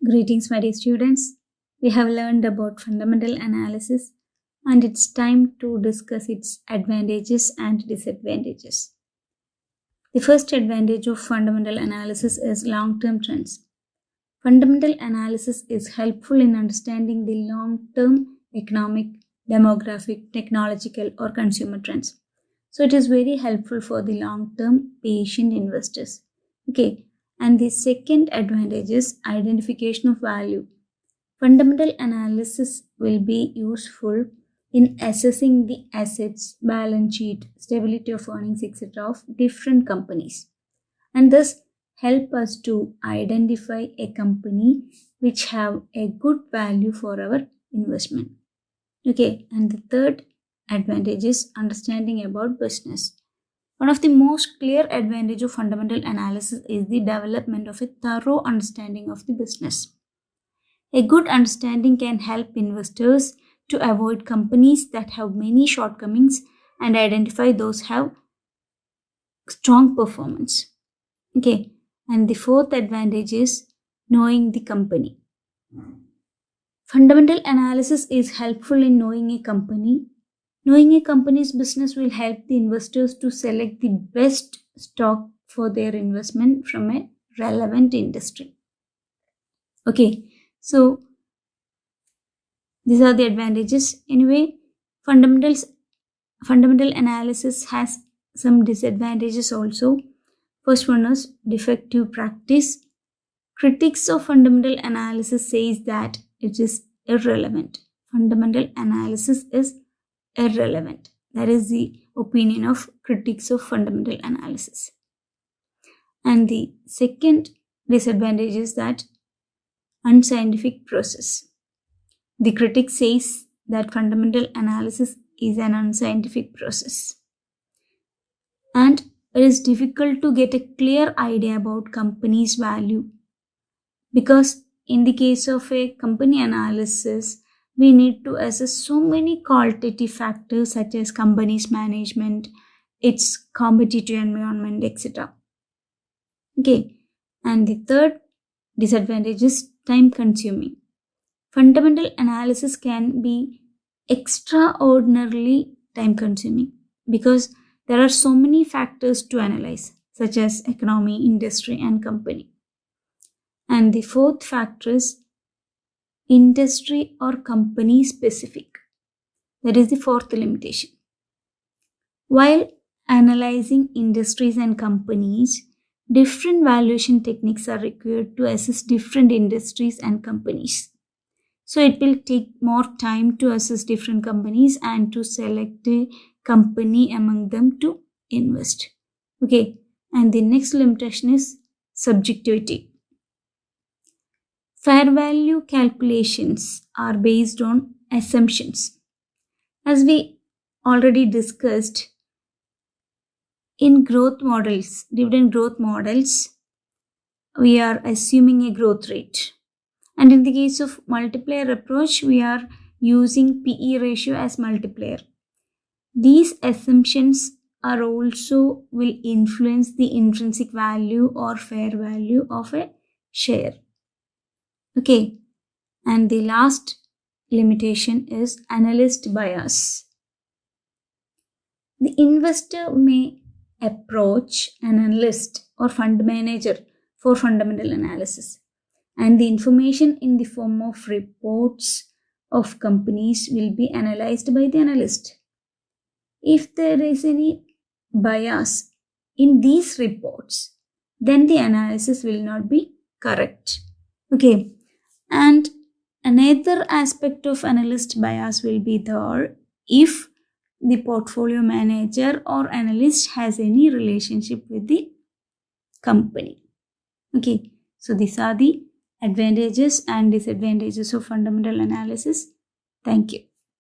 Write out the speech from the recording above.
Greetings, my dear students. We have learned about fundamental analysis and it's time to discuss its advantages and disadvantages. The first advantage of fundamental analysis is long-term trends. Fundamental analysis is helpful in understanding the long-term economic, demographic, technological, or consumer trends. So it is very helpful for the long-term patient investors. Okay. And the second advantage is identification of value. Fundamental analysis will be useful in assessing the assets, balance sheet, stability of earnings, etc. of different companies, and thus help us to identify a company which have a good value for our investment. Okay, and the third advantage is understanding about business. One of the most clear advantages of fundamental analysis is the development of a thorough understanding of the business. A good understanding can help investors to avoid companies that have many shortcomings and identify those have strong performance. Okay, and the fourth advantage is knowing the company. Fundamental analysis is helpful in knowing a company. Knowing a company's business will help the investors to select the best stock for their investment from a relevant industry. Okay, so these are the advantages. Anyway, fundamental analysis has some disadvantages also. First one is defective practice. Critics of fundamental analysis says that it is irrelevant. Fundamental analysis is irrelevant. That is the opinion of critics of fundamental analysis. And the second disadvantage is that unscientific process. The critic says that fundamental analysis is an unscientific process. And it is difficult to get a clear idea about company's value, because in the case of a company analysis, we need to assess so many qualitative factors such as company's management, its competitive environment, etc. Okay, and the third disadvantage is time consuming. Fundamental analysis can be extraordinarily time consuming because there are so many factors to analyze, such as economy, industry, and company. And the fourth factor is industry or company specific. That is the fourth limitation. While analyzing industries and companies, different valuation techniques are required to assess different industries and companies. So it will take more time to assess different companies and to select a company among them to invest. Okay, and the next limitation is subjectivity. Fair value calculations are based on assumptions. As we already discussed, in growth models, dividend growth models, we are assuming a growth rate. And in the case of multiplier approach, we are using PE ratio as multiplier. These assumptions are also will influence the intrinsic value or fair value of a share. Okay, and the last limitation is analyst bias. The investor may approach an analyst or fund manager for fundamental analysis, and the information in the form of reports of companies will be analyzed by the analyst. If there is any bias in these reports, then the analysis will not be correct. Okay. And another aspect of analyst bias will be there if the portfolio manager or analyst has any relationship with the company. Okay, so these are the advantages and disadvantages of fundamental analysis. Thank you.